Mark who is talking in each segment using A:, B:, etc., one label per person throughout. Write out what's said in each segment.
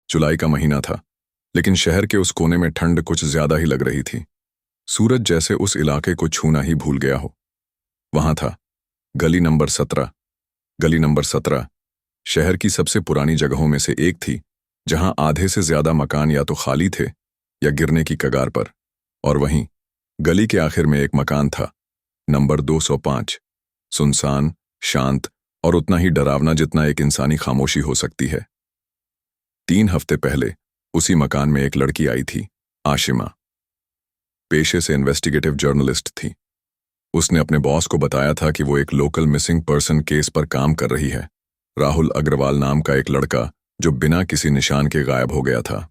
A: जुलाई का महीना था, लेकिन शहर के उस कोने में ठंड कुछ ज्यादा ही लग रही थी। सूरज जैसे उस इलाके को छूना ही भूल गया हो। वहां था गली नंबर 17। गली नंबर 17 शहर की सबसे पुरानी जगहों में से एक थी, जहां आधे से ज्यादा मकान या तो खाली थे या गिरने की कगार पर। और वहीं गली के आखिर में एक मकान था, नंबर 205, सुनसान, शांत और उतना ही डरावना जितना एक इंसानी खामोशी हो सकती है। 3 हफ्ते पहले उसी मकान में एक लड़की आई थी, आशिमा। पेशे से इन्वेस्टिगेटिव जर्नलिस्ट थी। उसने अपने बॉस को बताया था कि वो एक लोकल मिसिंग पर्सन केस पर काम कर रही है। राहुल अग्रवाल नाम का एक लड़का जो बिना किसी निशान के गायब हो गया था,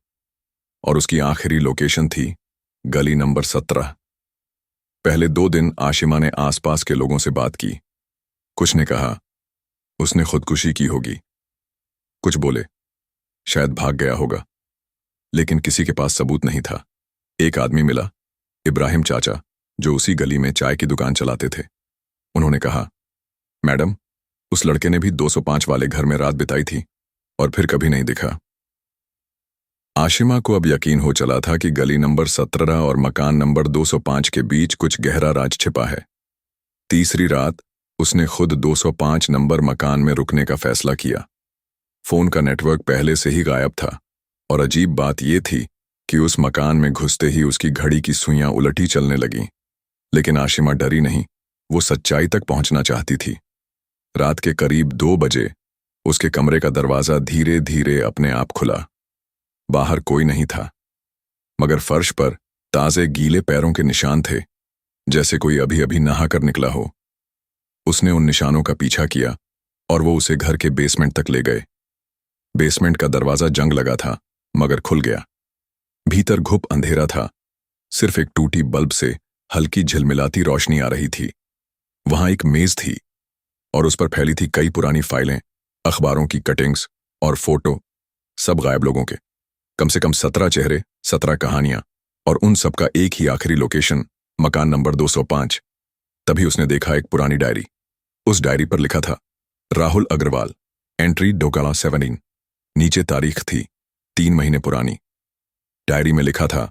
A: और उसकी आखिरी लोकेशन थी गली नंबर 17। पहले 2 दिन आशिमा ने आसपास के लोगों से बात की। कुछ ने कहा उसने खुदकुशी की होगी, कुछ बोले शायद भाग गया होगा, लेकिन किसी के पास सबूत नहीं था। एक आदमी मिला, इब्राहिम चाचा, जो उसी गली में चाय की दुकान चलाते थे। उन्होंने कहा, मैडम, उस लड़के ने भी 205 वाले घर में रात बिताई थी और फिर कभी नहीं दिखा। आशिमा को अब यकीन हो चला था कि गली नंबर 17 और मकान नंबर 205 के बीच कुछ गहरा राज छिपा है। तीसरी रात उसने खुद 205 नंबर मकान में रुकने का फैसला किया। फोन का नेटवर्क पहले से ही गायब था, और अजीब बात यह थी कि उस मकान में घुसते ही उसकी घड़ी की सुइयां उलटी चलने लगीं। लेकिन आशिमा डरी नहीं, वो सच्चाई तक पहुंचना चाहती थी। रात के करीब 2 बजे उसके कमरे का दरवाजा धीरे धीरे अपने आप खुला। बाहर कोई नहीं था, मगर फर्श पर ताजे गीले पैरों के निशान थे, जैसे कोई अभी अभी नहाकर निकला हो। उसने उन निशानों का पीछा किया और वो उसे घर के बेसमेंट तक ले गए। बेसमेंट का दरवाजा जंग लगा था, मगर खुल गया। भीतर घुप अंधेरा था, सिर्फ एक टूटी बल्ब से हल्की झिलमिलाती रोशनी आ रही थी। वहां एक मेज थी और उस पर फैली थी कई पुरानी फाइलें, अखबारों की कटिंग्स और फोटो, सब गायब लोगों के। कम से कम 17 चेहरे, 17 कहानियां, और उन सब का एक ही आखिरी लोकेशन, मकान नंबर 205। तभी उसने देखा एक पुरानी डायरी। उस डायरी पर लिखा था, राहुल अग्रवाल, एंट्री डोकाला 17। नीचे तारीख थी 3 महीने पुरानी। डायरी में लिखा था,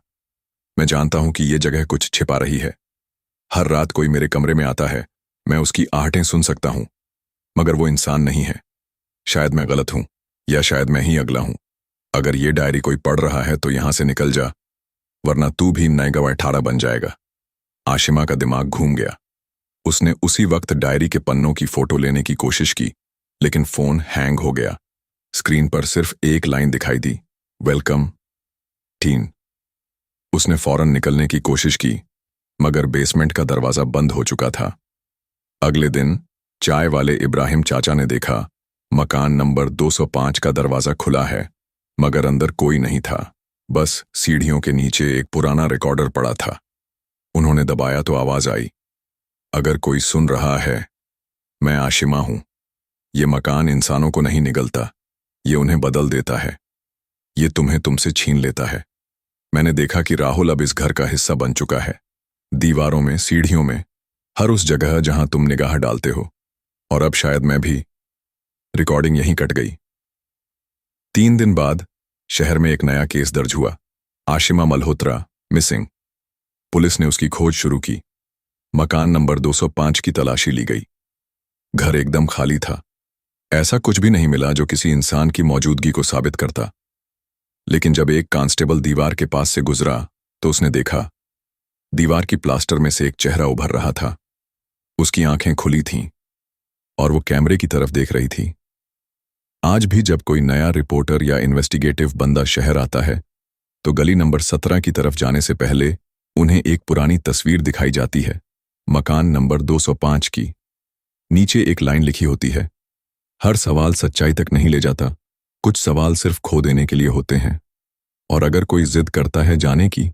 A: मैं जानता हूं कि ये जगह कुछ छिपा रही है। हर रात कोई मेरे कमरे में आता है, मैं उसकी आहटें सुन सकता हूं, मगर वो इंसान नहीं है। शायद मैं गलत हूं, या शायद मैं ही अगला हूं। अगर ये डायरी कोई पढ़ रहा है तो यहां से निकल जा, वरना तू भी नए गवाह ठाड़ा बन जाएगा। आशिमा का दिमाग घूम गया। उसने उसी वक्त डायरी के पन्नों की फोटो लेने की कोशिश की, लेकिन फोन हैंग हो गया। स्क्रीन पर सिर्फ एक लाइन दिखाई दी, वेलकम टीन। उसने फौरन निकलने की कोशिश की, मगर बेसमेंट का दरवाजा बंद हो चुका था। अगले दिन चाय वाले इब्राहिम चाचा ने देखा, मकान नंबर 205 का दरवाजा खुला है, मगर अंदर कोई नहीं था। बस सीढ़ियों के नीचे एक पुराना रिकॉर्डर पड़ा था। उन्होंने दबाया तो आवाज आई, अगर कोई सुन रहा है, मैं आशिमा हूं। ये मकान इंसानों को नहीं निगलता, ये उन्हें बदल देता है। ये तुम्हें तुमसे छीन लेता है। मैंने देखा कि राहुल अब इस घर का हिस्सा बन चुका है। दीवारों में, सीढ़ियों में, हर उस जगह जहां तुम निगाह डालते हो। और अब शायद मैं भी। रिकॉर्डिंग यहीं कट गई। 3 दिन बाद शहर में एक नया केस दर्ज हुआ, आशिमा मल्होत्रा मिसिंग। पुलिस ने उसकी खोज शुरू की। मकान नंबर 205 की तलाशी ली गई। घर एकदम खाली था। ऐसा कुछ भी नहीं मिला जो किसी इंसान की मौजूदगी को साबित करता। लेकिन जब एक कांस्टेबल दीवार के पास से गुजरा तो उसने देखा, दीवार की प्लास्टर में से एक चेहरा उभर रहा था। उसकी आंखें खुली थीं और वो कैमरे की तरफ देख रही थी। आज भी जब कोई नया रिपोर्टर या इन्वेस्टिगेटिव बंदा शहर आता है, तो गली नंबर 17 की तरफ जाने से पहले उन्हें एक पुरानी तस्वीर दिखाई जाती है, मकान नंबर 205 की। नीचे एक लाइन लिखी होती है, हर सवाल सच्चाई तक नहीं ले जाता, कुछ सवाल सिर्फ खो देने के लिए होते हैं। और अगर कोई जिद करता है जाने की,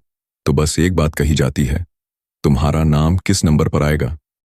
A: तो बस एक बात कही जाती है, तुम्हारा नाम किस नंबर पर आएगा।